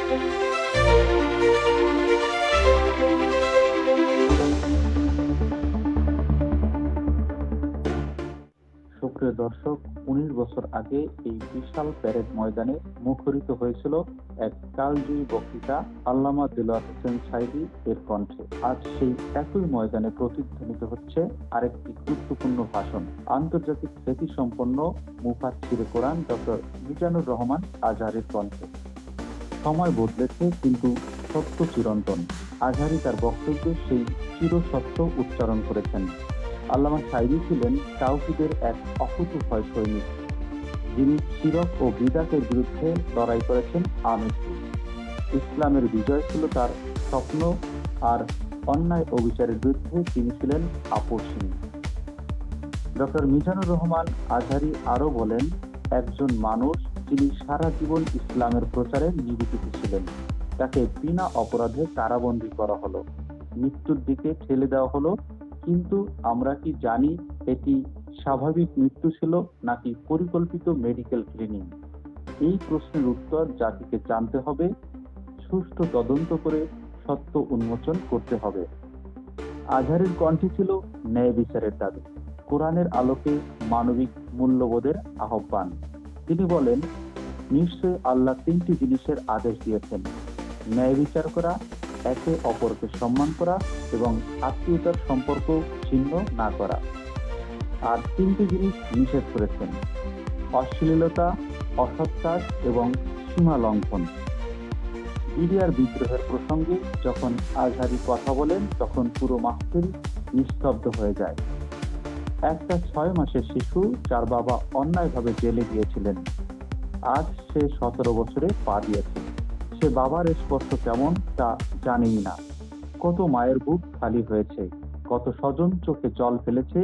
সুপ্রিয় দর্শক, ১৯ বছর আগে এই বিশাল প্যারেড ময়দানে মুখরিত হয়েছিল এক কালজয়ী বক্তৃতা আল্লামা দেলোয়ার হোসেন সাঈদী এর কণ্ঠে। আজ সেই একই ময়দানে প্রতিধ্বনিত হচ্ছে আরেকটি গুরুত্বপূর্ণ ভাষণ, আন্তর্জাতিক খ্যাতিসম্পন্ন মুফাসসিরে কোরআন ডক্টর মিজানুর রহমান আজহারীর কণ্ঠে। সময় বদলেছে, কিন্তু সত্য চিরন্তন। আজহারী তার বক্তব্যে সেই চিরসত্য উচ্চারণ করেছেন। আল্লামা সাঈদী ছিলেন তাওহীদের এক অকুতোভয় সৈনিক, যিনি শিরক ও বিদআতের বিরুদ্ধে লড়াই করেছেন আমৃত্যু। ইসলামের বিজয় ছিল তার স্বপ্ন, আর অন্যায় ও বিচারের বিরুদ্ধে তিনি ছিলেন আপোষহীন। ডক্টর মিজানুর রহমান আজহারী আরো বলেন, একজন মানুষ যিনি সারা জীবন ইসলামের প্রচারে নিবেদিত ছিলেন, তাকে বিনা অপরাধে কারাবন্দী করা হলো, মৃত্যুর দিকে ঠেলে দেওয়া হলো। কিন্তু আমরা কি জানি এটি স্বাভাবিক মৃত্যু ছিল নাকি পরিকল্পিত মেডিকেল ক্লিনিং? এই প্রশ্নের উত্তর জাতিকে জানতে হবে, সুষ্ঠু তদন্ত করে সত্য উন্মোচন করতে হবে। আজহারীর কণ্ঠে ছিল ন্যায় বিচারের দাবি, কোরআনের আলোকে মানবিক মূল্যবোধের আহ্বান। তিনি বলেন, নিশ্চয় আল্লাহ 3টি জিনিসের আদেশ দিয়েছেন: ন্যায় বিচার করা, একে অপরকে সম্মান করা এবং আত্মীয়তার সম্পর্ক ছিন্ন না করা। আর 3টি জিনিস নিষেধ করেছেন: অশ্লীলতা, অসৎ কাজ এবং সীমা লঙ্ঘন। বিডিআর বিদ্রোহের প্রসঙ্গে যখন আজহারী কথা বলেন, তখন পুরো মাহফিল নিস্তব্ধ হয়ে যায়। একটা 6 মাসের শিশু, যার বাবা অন্যায়ভাবে জেলে গিয়েছিলেন, আজ সে 17 বছরে পা দিয়েছে। সে বাবার স্পর্শ কেমন তা জানেই না। কত মায়ের বুক খালি হয়েছে, কত স্বজন চোখে জল ফেলেছে।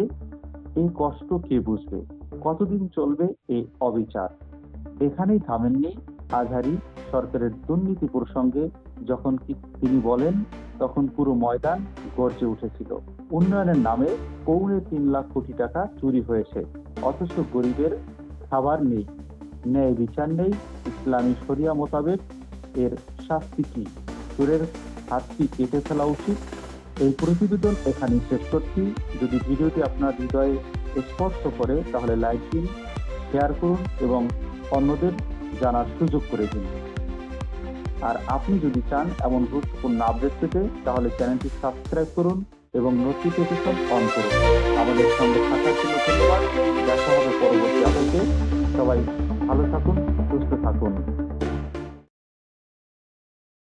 এই কষ্ট কে বুঝবে? কতদিন চলবে এই অবিচার? এখানেই থামেননি আজহারী। সরকারের দুর্নীতি প্রসঙ্গে যখন তিনি বলেন, তখন পুরো ময়দান গর্জে উঠেছিল। উন্নয়নের নামে ৩.৫ লাখ কোটি টাকা চুরি হয়েছে, অথচ গরিবের খাবার নেই, ন্যায় বিচার নেই। ইসলামী শরিয়া মোতাবেক এর শাস্তি কি? চোরের হাত কি কেটে ফেলা উচিত? এই প্রতিবেদন এখানেই শেষ করছি। যদি ভিডিওটি আপনার হৃদয়ে স্পর্শ করে, তাহলে লাইক দিন, শেয়ার করুন এবং অন্যদের জানার সুযোগ করে দিন। আর আপনি যদি চান এমন গুরুত্বপূর্ণ আপডেট পেতে, তাহলে চ্যানেলটি সাবস্ক্রাইব করুন এবং নোটিফিকেশন অন করুন। আমাদের সঙ্গে থাকার জন্য ধন্যবাদ। দেখা হবে পরবর্তী আপডেটে। সবাই ভালো থাকুন, সুস্থ থাকুন।